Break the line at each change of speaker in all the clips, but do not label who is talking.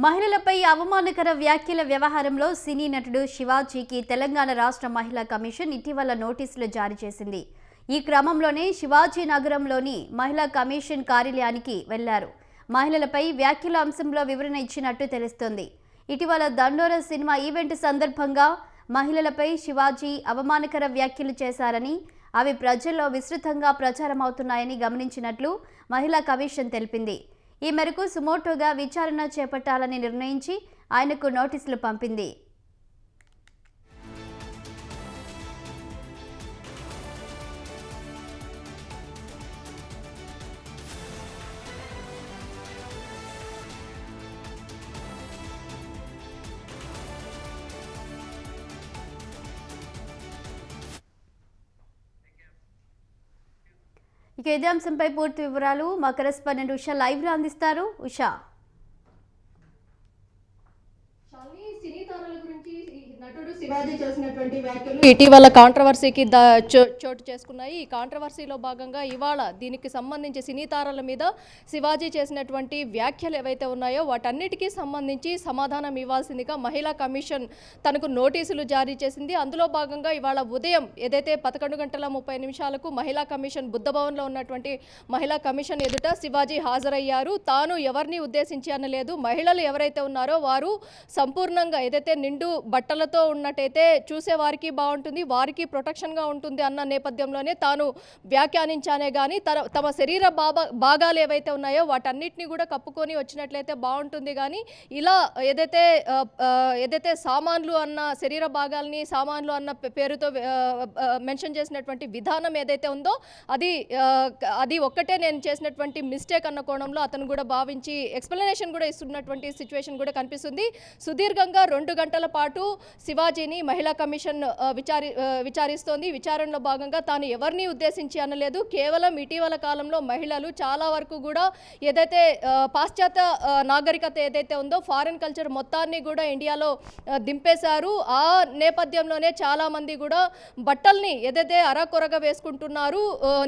మహిళలపై అవమానకర వ్యాఖ్యల వ్యవహారంలో సినీ నటుడు శివాజీకి తెలంగాణ రాష్ట్ర మహిళా కమిషన్ ఇటీవల నోటీసులు జారీ చేసింది. ఈ క్రమంలోనే శివాజీ నగరంలోని మహిళా కమిషన్ కార్యాలయానికి వెళ్లారు. మహిళలపై వ్యాఖ్యల అంశంలో వివరణ ఇచ్చినట్టు తెలుస్తోంది. ఇటీవల దండోరా సినిమా ఈవెంట్ సందర్భంగా మహిళలపై శివాజీ అవమానకర వ్యాఖ్యలు చేశారని, అవి ప్రజల్లో విస్తృతంగా ప్రచారం అవుతున్నాయని గమనించినట్లు మహిళా కమిషన్ తెలిపింది. ఈ మేరకు సుమోటోగా విచారణ చేపట్టాలని నిర్ణయించి ఆయనకు నోటీసులు పంపింది. ఇక ఇదే అంశంపై పూర్తి వివరాలు మా కరెస్పాండెంట్ ఉషా లైవ్ లో అందిస్తారు. ఉషా,
నటుడు శివాజీ చేసినటువంటి వ్యాఖ్యలు ఇటీవల కాంట్రవర్సీకి చోటు చేసుకున్నాయి. ఈ కాంట్రవర్సీలో భాగంగా ఇవాళ దీనికి సంబంధించి సినీ తారల మీద శివాజీ చేసినటువంటి వ్యాఖ్యలు ఏవైతే ఉన్నాయో వాటన్నిటికీ సంబంధించి సమాధానం ఇవ్వాల్సిందిగా మహిళా కమిషన్ తనకు నోటీసులు జారీ చేసింది. అందులో భాగంగా ఇవాళ ఉదయం ఏదైతే 11:30 మహిళా కమిషన్ బుద్ధభవన్లో ఉన్నటువంటి మహిళా కమిషన్ ఎదుట శివాజీ హాజరయ్యారు. తాను ఎవరిని ఉద్దేశించి అనలేదు, మహిళలు ఎవరైతే ఉన్నారో వారు సంపూర్ణంగా ఏదైతే నిండు బట్టలతో ఉన్నట్టయితే చూసేవారికి బాగుంటుంది, వారికి ప్రొటెక్షన్గా ఉంటుంది అన్న నేపథ్యంలోనే తాను వ్యాఖ్యానించానే కానీ తమ శరీర భాగాలు ఏవైతే ఉన్నాయో వాటన్నిటిని కూడా కప్పుకొని వచ్చినట్లయితే బాగుంటుంది. కానీ ఇలా ఏదైతే సామాన్లు అన్న శరీర భాగాల్ని సామాన్లు అన్న పేరుతో మెన్షన్ చేసినటువంటి విధానం ఏదైతే ఉందో అది ఒక్కటే నేను చేసినటువంటి మిస్టేక్ అన్న కోణంలో అతను కూడా భావించి ఎక్స్ప్లెనేషన్ కూడా ఇస్తున్నటువంటి సిచ్యువేషన్ కూడా కనిపిస్తుంది. సుదీర్ఘంగా 2 గంటల పాటు శివాజీని మహిళా కమిషన్ విచారిస్తోంది. విచారణలో భాగంగా తాను ఎవరిని ఉద్దేశించి అనలేదు, కేవలం ఇటీవల కాలంలో మహిళలు చాలా వరకు కూడా ఏదైతే పాశ్చాత్య నాగరికత ఏదైతే ఉందో ఫారిన్ కల్చర్ మొత్తాన్ని కూడా ఇండియాలో దింపేశారు. ఆ నేపథ్యంలోనే చాలామంది కూడా బట్టల్ని ఏదైతే అరకొరగా వేసుకుంటున్నారు,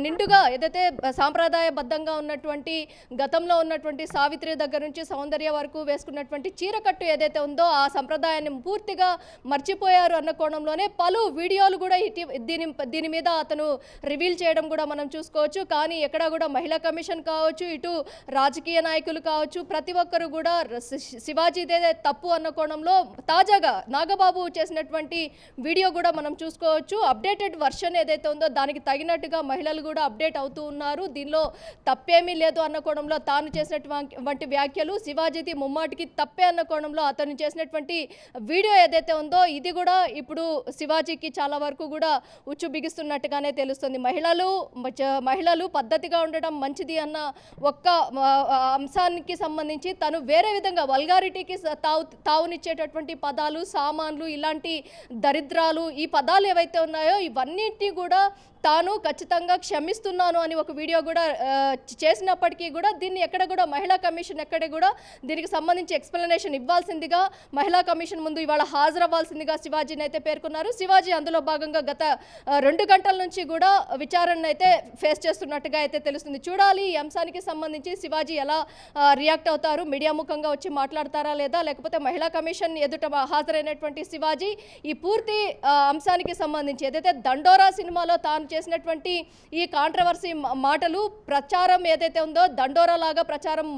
నిండుగా ఏదైతే సాంప్రదాయబద్ధంగా ఉన్నటువంటి గతంలో ఉన్నటువంటి సావిత్రి దగ్గర నుంచి సౌందర్య వరకు వేసుకున్నటువంటి చీరకట్టు ఏదైతే ఉందో ఆ సంప్రదాయాన్ని పూర్తిగా మర్చిపోయారు అన్న కోణంలోనే పలు వీడియోలు కూడా దీని మీద అతను రివీల్ చేయడం కూడా మనం చూసుకోవచ్చు. కానీ ఎక్కడ కూడా మహిళా కమిషన్ కావచ్చు, ఇటు రాజకీయ నాయకులు కావచ్చు, ప్రతి ఒక్కరు కూడా శివాజీదే తప్పు అన్న కోణంలో తాజాగా నాగబాబు చేసినటువంటి వీడియో కూడా మనం చూసుకోవచ్చు. అప్డేటెడ్ వర్షన్ ఏదైతే ఉందో దానికి తగినట్టుగా మహిళలు కూడా అప్డేట్ అవుతూ ఉన్నారు. దీనిలో తప్పేమీ లేదు అన్న కోణంలో తాను చేసినటువంటి వ్యాఖ్యలు శివాజీది ముమ్మాటికి తప్పే అన్న కోణంలో అతను చేసినటువంటి వీడియో ఏదైతే ఉందో ఇది కూడా ఇప్పుడు శివాజీకి చాలా వరకు కూడా ఉచ్చు బిగిస్తున్నట్టుగానే తెలుస్తుంది. మహిళలు పద్ధతిగా ఉండడం మంచిది అన్న ఒక్క అంశానికి సంబంధించి తను వేరే విధంగా వల్గారిటీకి తావునిచ్చేటటువంటి పదాలు, సామాన్లు, ఇలాంటి దరిద్రాలు, ఈ పదాలు ఏవైతే ఉన్నాయో ఇవన్నిటినీ కూడా తాను ఖచ్చితంగా క్షమిస్తున్నాను అని ఒక వీడియో కూడా చేసినప్పటికీ కూడా దీన్ని ఎక్కడ కూడా మహిళా కమిషన్ ఎక్కడ కూడా దీనికి సంబంధించి ఎక్స్ప్లెనేషన్ ఇవ్వాల్సిందిగా మహిళా కమిషన్ ముందు ఇవాళ హాజరవ్వాల్సిందిగా శివాజీని అయితే పేర్కొన్నారు. శివాజీ అందులో భాగంగా గత 2 గంటల నుంచి కూడా విచారణ అయితే ఫేస్ చేస్తున్నట్టుగా అయితే తెలుస్తుంది. చూడాలి ఈ అంశానికి సంబంధించి శివాజీ ఎలా రియాక్ట్ అవుతారు, మీడియా ముఖంగా వచ్చి మాట్లాడతారా లేదా, లేకపోతే మహిళా కమిషన్ ఎదుట హాజరైనటువంటి శివాజీ ఈ పూర్తి అంశానికి సంబంధించి ఏదైతే దండోరా సినిమాలో తాను చేసినటువంటి ఈ కాంట్రవర్సీ మాటలు ప్రచారం ఏదైతే ఉందో దండోరా లాగా ప్రచారం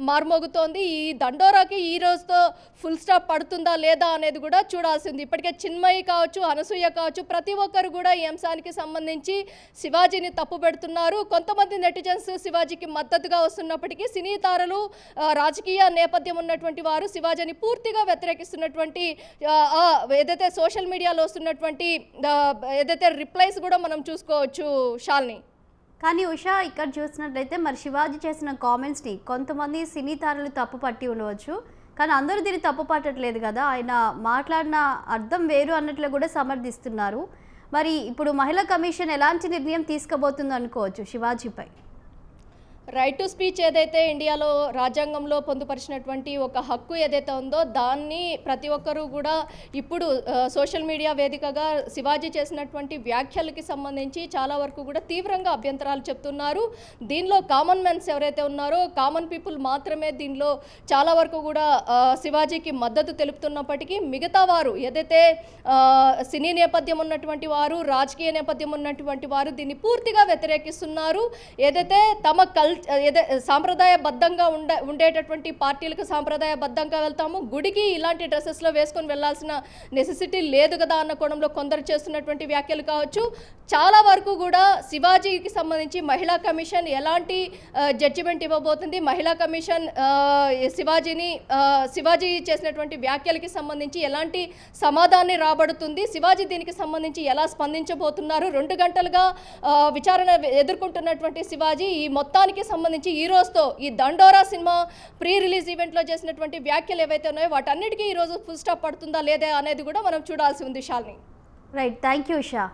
మార్మోగుతోంది. ఈ దండోరాకి ఈ రోజుతో ఫుల్ స్టాప్ పడుతుందా లేదా అనేది కూడా చూడాల్సింది. ఇప్పటికే చిన్మయి కావచ్చు, అనసూయ కావచ్చు, ప్రతి ఒక్కరు కూడా ఈ అంశానికి సంబంధించి శివాజీని తప్పు పెడుతున్నారు. కొంతమంది నెటిజన్స్ శివాజీకి మద్దతుగా వస్తున్నప్పటికీ సినీ తారలు, రాజకీయ నేపథ్యం ఉన్నటువంటి వారు శివాజీని పూర్తిగా వ్యతిరేకిస్తున్నటువంటి ఏదైతే సోషల్ మీడియాలో వస్తున్నటువంటి ఏదైతే రిప్లైస్ కూడా మనం చూసుకోవచ్చు శాలిని.
కానీ ఉషా, ఇక్కడ చూసినట్లయితే మరి శివాజీ చేసిన కామెంట్స్ని కొంతమంది సినీ తారలు తప్పు పట్టి ఉండవచ్చు, కానీ అందరూ దీన్ని తప్పు పట్టట్లేదు కదా. ఆయన మాట్లాడిన అర్థం వేరు అన్నట్లు కూడా సమర్థిస్తున్నారు. మరి ఇప్పుడు మహిళా కమిషన్ ఎలాంటి నిర్ణయం తీసుకోబోతుందో అనుకోవచ్చు శివాజీపై?
రైట్ టు స్పీచ్ ఏదైతే ఇండియాలో రాజ్యాంగంలో పొందుపరిచినటువంటి ఒక హక్కు ఏదైతే ఉందో దాన్ని ప్రతి ఒక్కరూ కూడా ఇప్పుడు సోషల్ మీడియా వేదికగా శివాజీ చేసినటువంటి వ్యాఖ్యలకి సంబంధించి చాలా వరకు కూడా తీవ్రంగా అభ్యంతరాలు చెప్తున్నారు. దీనిలో కామన్ మెన్స్ ఎవరైతే ఉన్నారో కామన్ పీపుల్ మాత్రమే దీనిలో చాలా వరకు కూడా శివాజీకి మద్దతు తెలుపుతున్నప్పటికీ మిగతా వారు ఏదైతే సినీ నేపథ్యం ఉన్నటువంటి వారు, రాజకీయ నేపథ్యం ఉన్నటువంటి వారు దీన్ని పూర్తిగా వ్యతిరేకిస్తున్నారు. ఏదైతే తమ సాంప్రదాయబద్ధంగా ఉండేటటువంటి పార్టీలకు సాంప్రదాయబద్ధంగా వెళ్తాము, గుడికి ఇలాంటి డ్రెస్సెస్లో వేసుకొని వెళ్లాల్సిన నెసెసిటీ లేదు కదా అన్న కోణంలో కొందరు చేస్తున్నటువంటి వ్యాఖ్యలు కావచ్చు. చాలా వరకు కూడా శివాజీకి సంబంధించి మహిళా కమిషన్ ఎలాంటి జడ్జిమెంట్ ఇవ్వబోతుంది, మహిళా కమిషన్ శివాజీ చేసినటువంటి వ్యాఖ్యలకి సంబంధించి ఎలాంటి సమాధానం రాబడుతుంది, శివాజీ దీనికి సంబంధించి ఎలా స్పందించబోతున్నారు, 2 గంటలుగా విచారణ ఎదుర్కొంటున్నటువంటి శివాజీ ఈ మొత్తానికి సంబంధించి ఈ రోజుతో ఈ దండోరా సినిమా ప్రీ రిలీజ్ ఈవెంట్లో చేసినటువంటి వ్యాఖ్యలు ఏవైతే ఉన్నాయో వాటన్నిటికీ ఈరోజు ఫుల్ స్టాప్ పడుతుందా లేదా అనేది కూడా మనం చూడాల్సి ఉంది. Shalini.
Right, thank you Usha.